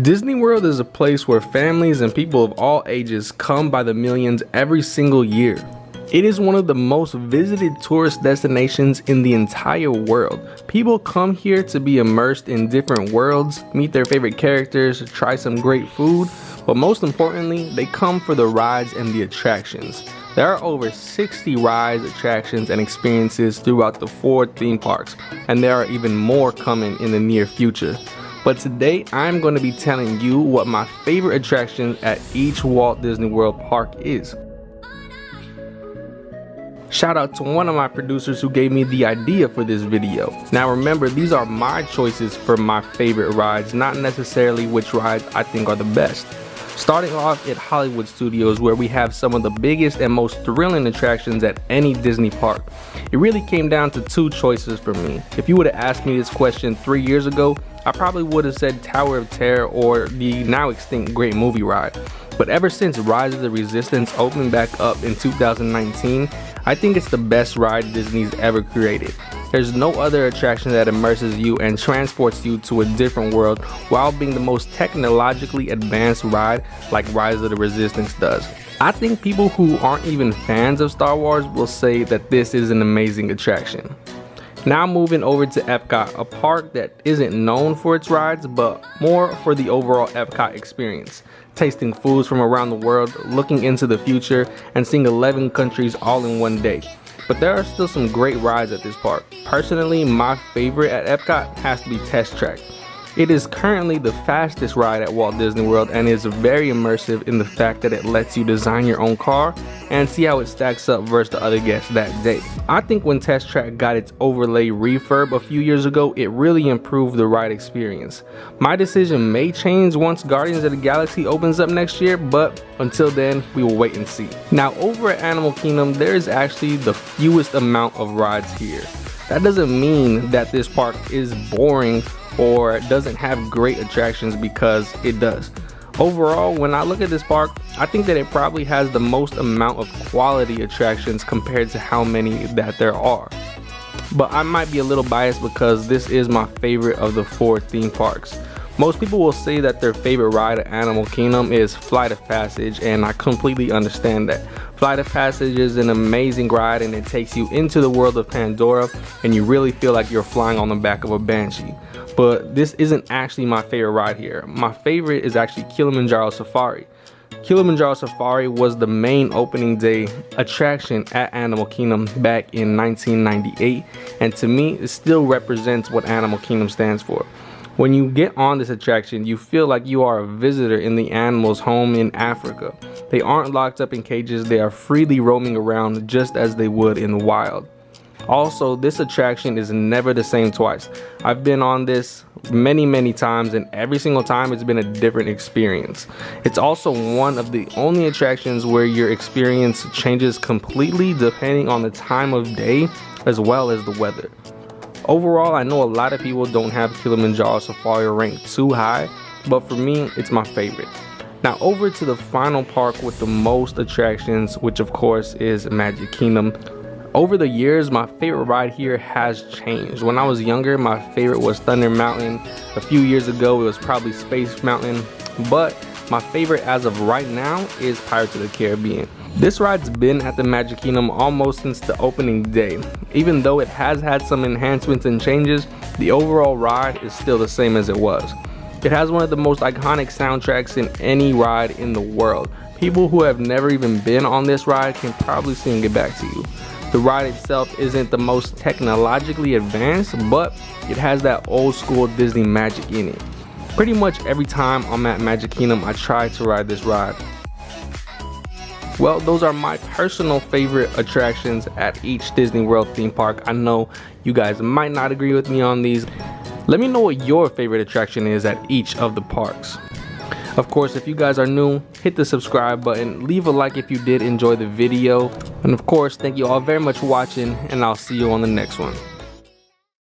Disney World is a place where families and people of all ages come by the millions every single year. It is one of the most visited tourist destinations in the entire world. People come here to be immersed in different worlds, meet their favorite characters, try some great food, but most importantly, they come for the rides and the attractions. There are over 60 rides, attractions, and experiences throughout the 4 theme parks, and there are even more coming in the near future. But today, I'm going to be telling you what my favorite attraction at each Walt Disney World park is. Shout out to one of my producers who gave me the idea for this video. Now remember, these are my choices for my favorite rides, not necessarily which rides I think are the best. Starting off at Hollywood Studios, where we have some of the biggest and most thrilling attractions at any Disney park. It really came down to 2 choices for me. If you would have asked me this question 3 years ago, I probably would have said Tower of Terror or the now extinct Great Movie Ride. But ever since Rise of the Resistance opened back up in 2019, I think it's the best ride Disney's ever created. There's no other attraction that immerses you and transports you to a different world while being the most technologically advanced ride like Rise of the Resistance does. I think people who aren't even fans of Star Wars will say that this is an amazing attraction. Now moving over to Epcot, a park that isn't known for its rides, but more for the overall Epcot experience. Tasting foods from around the world, looking into the future, and seeing 11 countries all in one day. But there are still some great rides at this park. Personally, my favorite at Epcot has to be Test Track. It is currently the fastest ride at Walt Disney World and is very immersive in the fact that it lets you design your own car and see how it stacks up versus the other guests that day. I think when Test Track got its overlay refurb a few years ago, it really improved the ride experience. My decision may change once Guardians of the Galaxy opens up next year, but until then, we will wait and see. Now over at Animal Kingdom, there is actually the fewest amount of rides here. That doesn't mean that this park is boring or doesn't have great attractions, because it does. Overall, when I look at this park, I think that it probably has the most amount of quality attractions compared to how many that there are. But I might be a little biased because this is my favorite of the 4 theme parks. Most people will say that their favorite ride at Animal Kingdom is Flight of Passage, and I completely understand that. Flight of Passage is an amazing ride and it takes you into the world of Pandora and you really feel like you're flying on the back of a Banshee. But this isn't actually my favorite ride here. My favorite is actually Kilimanjaro Safari. Kilimanjaro Safari was the main opening day attraction at Animal Kingdom back in 1998, and to me it still represents what Animal Kingdom stands for. When you get on this attraction, you feel like you are a visitor in the animals' home in Africa. They aren't locked up in cages, they are freely roaming around just as they would in the wild. Also, this attraction is never the same twice. I've been on this many times and every single time it's been a different experience. It's also one of the only attractions where your experience changes completely depending on the time of day as well as the weather. Overall, I know a lot of people don't have Kilimanjaro Safari ranked too high, but for me, it's my favorite. Now over to the final park with the most attractions, which of course is Magic Kingdom. Over the years, my favorite ride here has changed. When I was younger, my favorite was Thunder Mountain. A few years ago, it was probably Space Mountain. But my favorite as of right now is Pirates of the Caribbean. This ride's been at the Magic Kingdom almost since the opening day. Even though it has had some enhancements and changes, the overall ride is still the same as it was. It has one of the most iconic soundtracks in any ride in the world. People who have never even been on this ride can probably sing it back to you. The ride itself isn't the most technologically advanced, but it has that old school Disney magic in it. Pretty much every time I'm at Magic Kingdom, I try to ride this ride. Well, those are my personal favorite attractions at each Disney World theme park. I know you guys might not agree with me on these. Let me know what your favorite attraction is at each of the parks. Of course, if you guys are new, hit the subscribe button, leave a like if you did enjoy the video, and of course, thank you all very much for watching, and I'll see you on the next one.